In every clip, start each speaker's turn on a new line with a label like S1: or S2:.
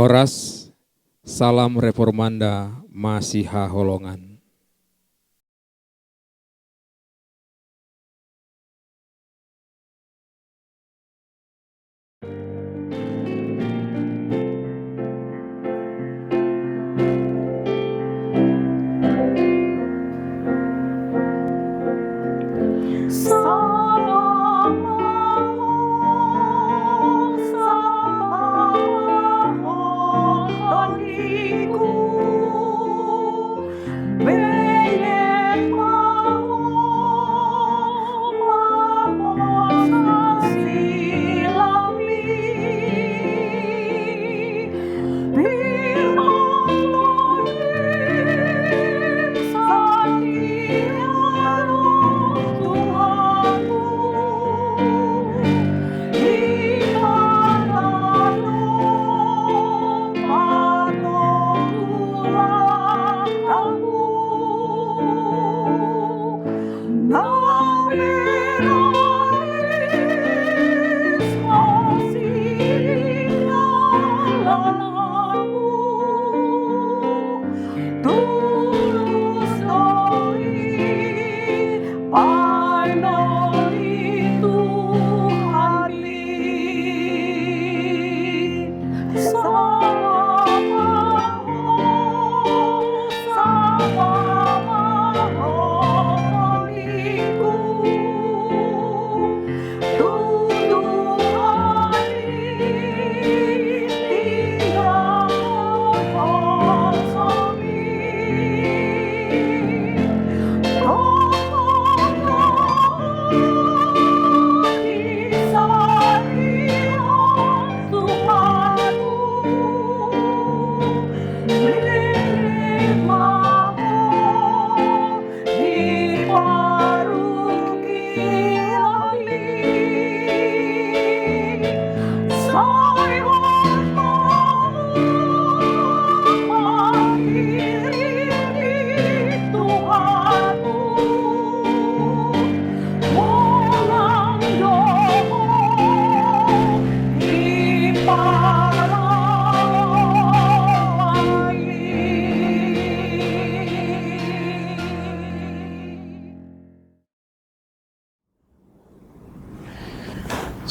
S1: Horas, salam reformanda Masiha Holongan.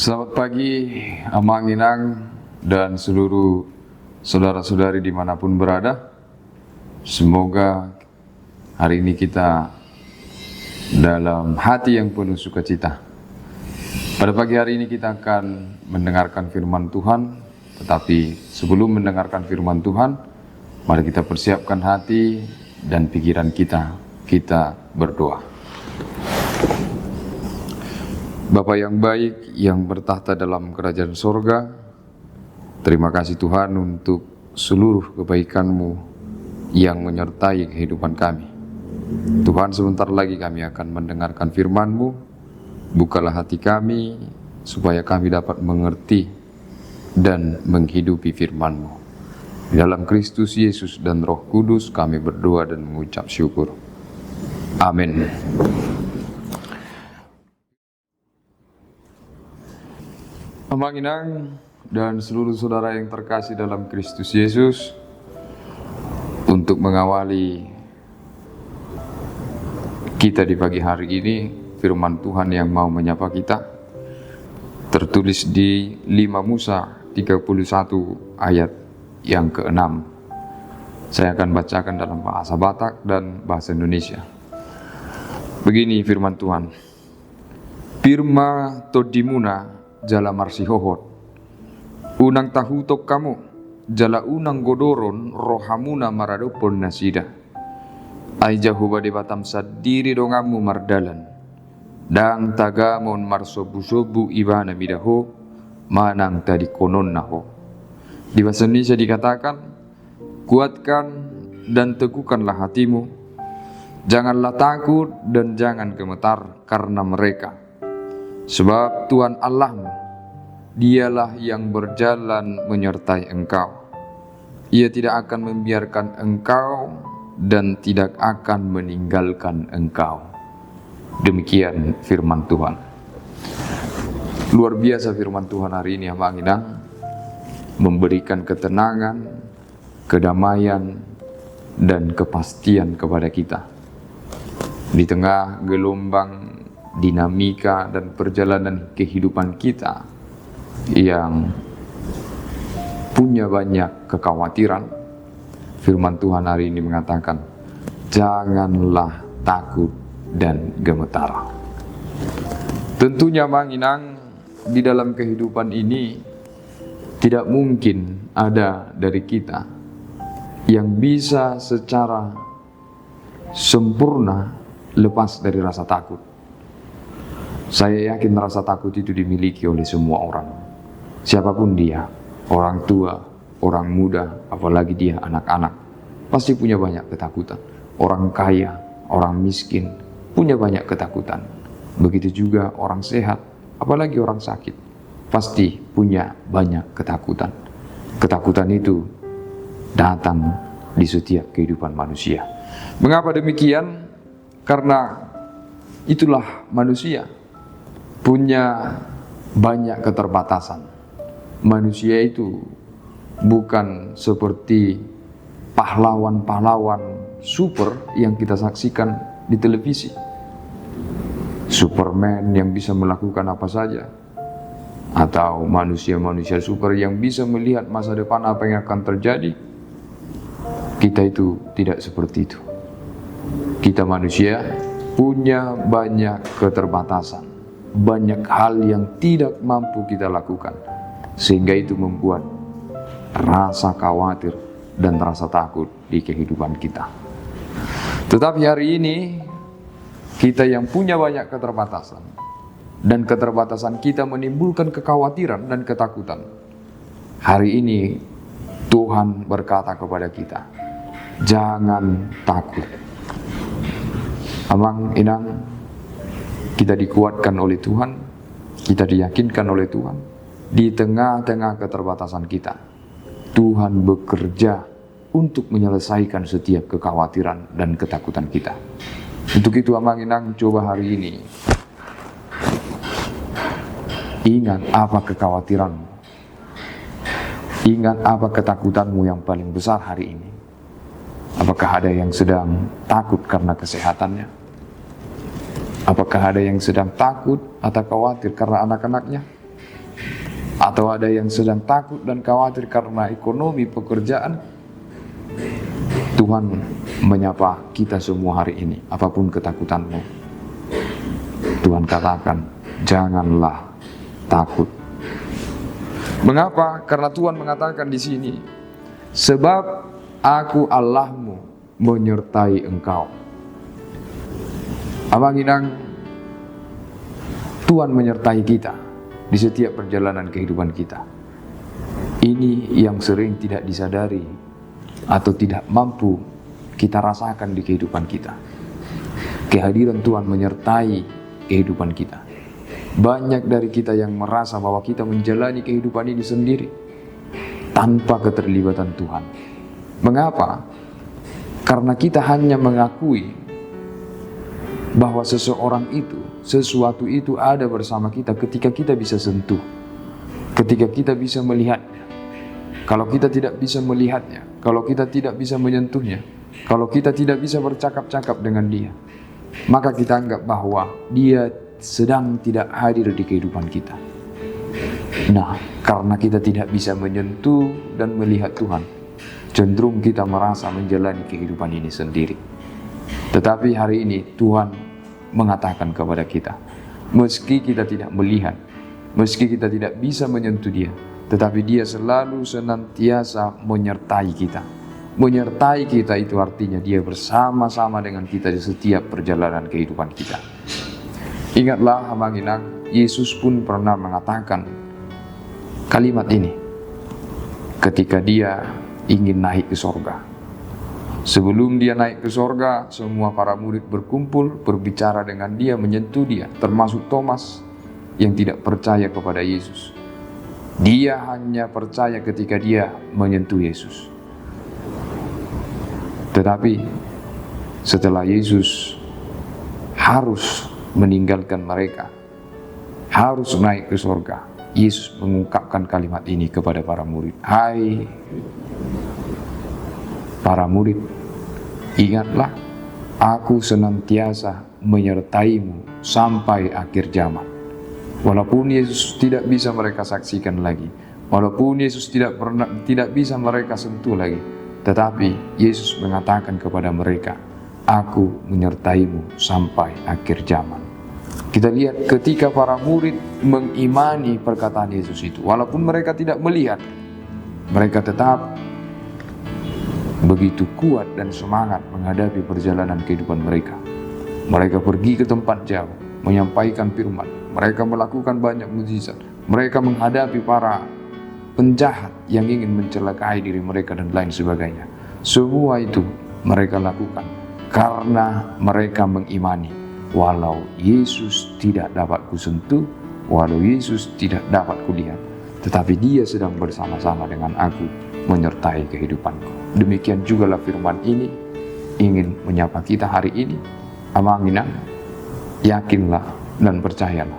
S2: Selamat pagi Amang Inang dan seluruh saudara-saudari dimanapun berada. Semoga hari ini kita dalam hati yang penuh sukacita. Pada pagi hari ini kita akan mendengarkan firman Tuhan. Tetapi sebelum mendengarkan firman Tuhan, mari kita persiapkan hati dan pikiran kita berdoa. Bapa yang baik yang bertahta dalam kerajaan sorga, terima kasih Tuhan untuk seluruh kebaikan-Mu yang menyertai kehidupan kami. Tuhan, sebentar lagi kami akan mendengarkan firman-Mu. Bukalah hati kami supaya kami dapat mengerti dan menghidupi firman-Mu. Di dalam Kristus Yesus dan Roh Kudus kami berdoa dan mengucap syukur. Amin. Amang Inang dan seluruh saudara yang terkasih dalam Kristus Yesus, untuk mengawali kita di pagi hari ini, firman Tuhan yang mau menyapa kita tertulis di 5 Musa 31 ayat yang ke-6. Saya akan bacakan dalam bahasa Batak dan bahasa Indonesia. Begini firman Tuhan. Pirma todimuna jala marsihohot, unang tahutok kamu, jala unang godoron rohamuna maradopon nasida. Ay jahuba de batam sadiri dongamu mardalan, dang tagamon marsobu-sobu ibana midaho, manang tadi konon naho. Di bahasa Indonesia dikatakan, kuatkan dan teguhkanlah hatimu, janganlah takut dan jangan gemetar karena mereka. Sebab Tuhan Allahmu, Dialah yang berjalan menyertai engkau. Ia tidak akan membiarkan engkau dan tidak akan meninggalkan engkau. Demikian firman Tuhan. Luar biasa firman Tuhan hari ini, Amang Inang. memberikan ketenangan, kedamaian, dan kepastian kepada kita. Di tengah gelombang, dinamika, dan perjalanan kehidupan kita yang punya banyak kekhawatiran, firman Tuhan hari ini mengatakan, janganlah takut dan gemetar. Tentunya Bang Inang, di dalam kehidupan ini tidak mungkin ada dari kita yang bisa secara sempurna lepas dari rasa takut. Saya yakin rasa takut itu dimiliki oleh semua orang, siapapun dia, orang tua, orang muda, apalagi dia anak-anak, pasti punya banyak ketakutan. Orang kaya, orang miskin, punya banyak ketakutan. Begitu juga orang sehat, apalagi orang sakit, pasti punya banyak ketakutan. Ketakutan itu datang di setiap kehidupan manusia. Mengapa demikian? Karena itulah manusia, punya banyak keterbatasan. Manusia itu bukan seperti pahlawan-pahlawan super yang kita saksikan di televisi. Superman yang bisa melakukan apa saja, atau manusia-manusia super yang bisa melihat masa depan apa yang akan terjadi. Kita itu tidak seperti itu. Kita manusia punya banyak keterbatasan, banyak hal yang tidak mampu kita lakukan, sehingga itu membuat rasa khawatir dan rasa takut di kehidupan kita. Tetapi hari ini kita yang punya banyak keterbatasan, dan keterbatasan kita menimbulkan kekhawatiran dan ketakutan. Hari ini Tuhan berkata kepada kita, jangan takut. Abang Inang, kita dikuatkan oleh Tuhan, kita diyakinkan oleh Tuhan. Di tengah-tengah keterbatasan kita, Tuhan bekerja untuk menyelesaikan setiap kekhawatiran dan ketakutan kita. Untuk itu Abang Inang, coba hari ini ingat apa kekhawatiranmu, ingat apa ketakutanmu yang paling besar hari ini. Apakah ada yang sedang takut karena kesehatannya? Apakah ada yang sedang takut atau khawatir karena anak-anaknya? Atau ada yang sedang takut dan khawatir karena ekonomi pekerjaan? Tuhan menyapa kita semua hari ini, apapun ketakutanmu. Tuhan katakan, janganlah takut. Mengapa? Karena Tuhan mengatakan di sini, sebab Aku Allahmu menyertai engkau. Abang Inang, Tuhan menyertai kita di setiap perjalanan kehidupan kita. Ini yang sering tidak disadari atau tidak mampu kita rasakan di kehidupan kita. Kehadiran Tuhan menyertai kehidupan kita. Banyak dari kita yang merasa bahwa kita menjalani kehidupan ini sendiri tanpa keterlibatan Tuhan. Mengapa? Karena kita hanya mengakui bahwa seseorang itu, sesuatu itu ada bersama kita ketika kita bisa sentuh, ketika kita bisa melihatnya. Kalau kita tidak bisa melihatnya, kalau kita tidak bisa menyentuhnya, kalau kita tidak bisa bercakap-cakap dengan dia, maka kita anggap bahwa dia sedang tidak hadir di kehidupan kita. Nah, karena kita tidak bisa menyentuh dan melihat Tuhan, cenderung kita merasa menjalani kehidupan ini sendiri. Tetapi hari ini Tuhan mengatakan kepada kita, meski kita tidak melihat, meski kita tidak bisa menyentuh dia, tetapi dia selalu senantiasa menyertai kita. Menyertai kita itu artinya dia bersama-sama dengan kita di setiap perjalanan kehidupan kita. Ingatlah Abang Inang, Yesus pun pernah mengatakan kalimat ini ketika dia ingin naik ke sorga. Sebelum dia naik ke sorga, semua para murid berkumpul, berbicara dengan dia, menyentuh dia, termasuk Thomas yang tidak percaya kepada Yesus. Dia hanya percaya ketika dia menyentuh Yesus. Tetapi setelah Yesus harus meninggalkan mereka, harus naik ke sorga, Yesus mengungkapkan mengungkapkan kalimat ini kepada para murid. Hai para murid, ingatlah, aku senantiasa menyertaimu sampai akhir zaman. Walaupun Yesus tidak bisa mereka saksikan lagi, walaupun Yesus tidak bisa mereka sentuh lagi, tetapi Yesus mengatakan kepada mereka, aku menyertaimu sampai akhir zaman. Kita lihat ketika para murid mengimani perkataan Yesus itu, walaupun mereka tidak melihat, mereka tetap begitu kuat dan semangat menghadapi perjalanan kehidupan mereka. Mereka pergi ke tempat jauh, menyampaikan firman. Mereka melakukan banyak mukjizat. Mereka menghadapi para penjahat yang ingin mencelakai diri mereka dan lain sebagainya. Semua itu mereka lakukan karena mereka mengimani, walau Yesus tidak dapat kusentuh, walau Yesus tidak dapat kulihat, tetapi Dia sedang bersama-sama dengan aku, menyertai kehidupanku. Demikian jugalah firman ini ingin menyapa kita hari ini. Amanginan, yakinlah dan percayalah.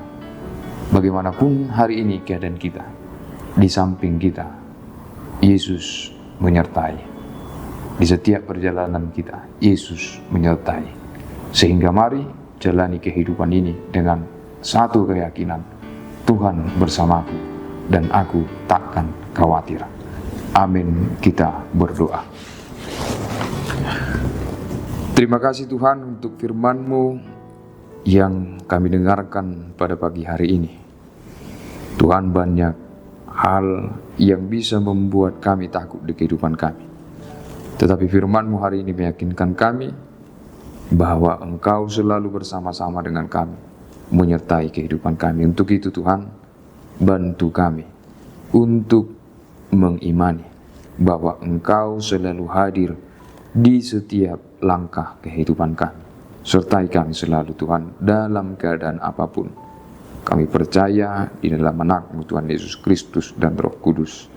S2: Bagaimanapun hari ini keadaan kita, di samping kita, Yesus menyertai. Di setiap perjalanan kita, Yesus menyertai. Sehingga mari jalani kehidupan ini dengan satu keyakinan, Tuhan bersamaku dan aku takkan khawatir. Amin, kita berdoa. Terima kasih Tuhan untuk firman-Mu yang kami dengarkan pada pagi hari ini. Tuhan, banyak hal yang bisa membuat kami takut di kehidupan kami. Tetapi firman-Mu hari ini meyakinkan kami bahwa Engkau selalu bersama-sama dengan kami, menyertai kehidupan kami. Untuk itu Tuhan, bantu kami untuk mengimani bahwa Engkau selalu hadir di setiap langkah kehidupan kami. Sertai kami selalu Tuhan dalam keadaan apapun. Kami percaya di dalam anak-Mu Tuhan Yesus Kristus dan Roh Kudus.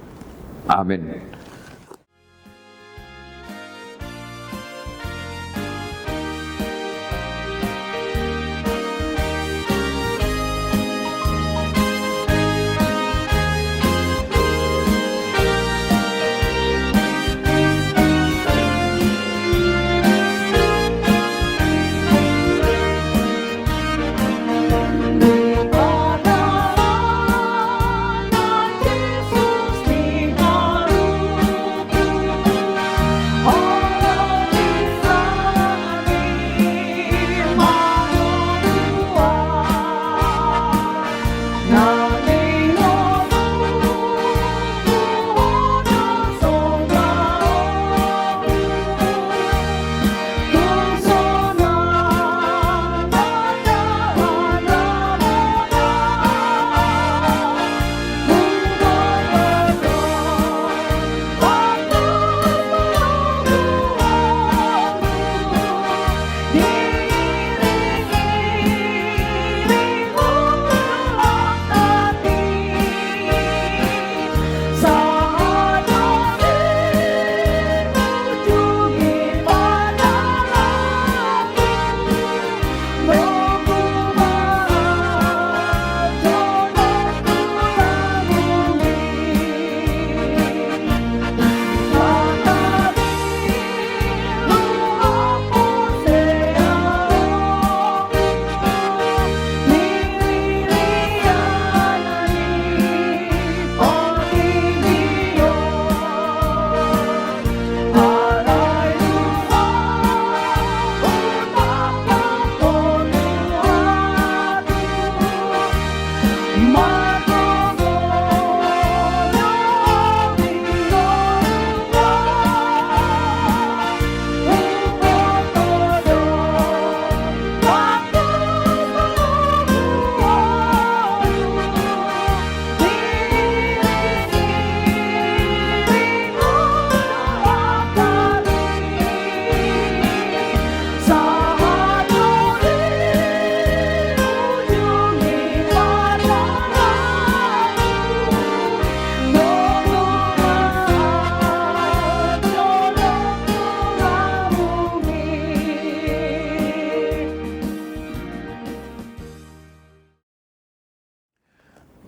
S2: Amin.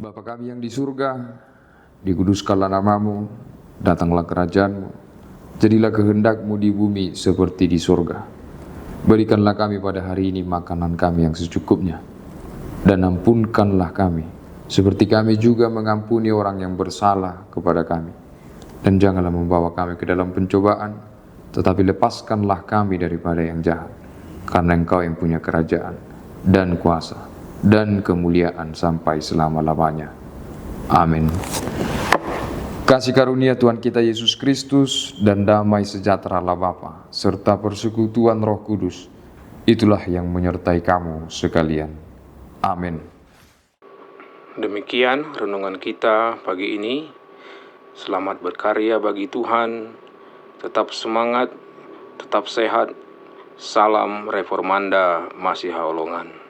S2: Bapa kami yang di surga, dikuduskanlah namamu, datanglah kerajaanmu, jadilah kehendak-mu di bumi seperti di surga. Berikanlah kami pada hari ini makanan kami yang secukupnya, dan ampunkanlah kami, seperti kami juga mengampuni orang yang bersalah kepada kami. Dan janganlah membawa kami ke dalam pencobaan, tetapi lepaskanlah kami daripada yang jahat. Karena Engkau yang punya kerajaan, dan kuasa, dan kemuliaan sampai selama-lamanya. Amin. Kasih karunia Tuhan kita Yesus Kristus dan damai sejahtera Allah Bapa serta persekutuan Roh Kudus, itulah yang menyertai kamu sekalian. Amin.
S1: Demikian renungan kita pagi ini. Selamat berkarya bagi Tuhan. Tetap semangat, tetap sehat. Salam Reformanda Masiha Holongan.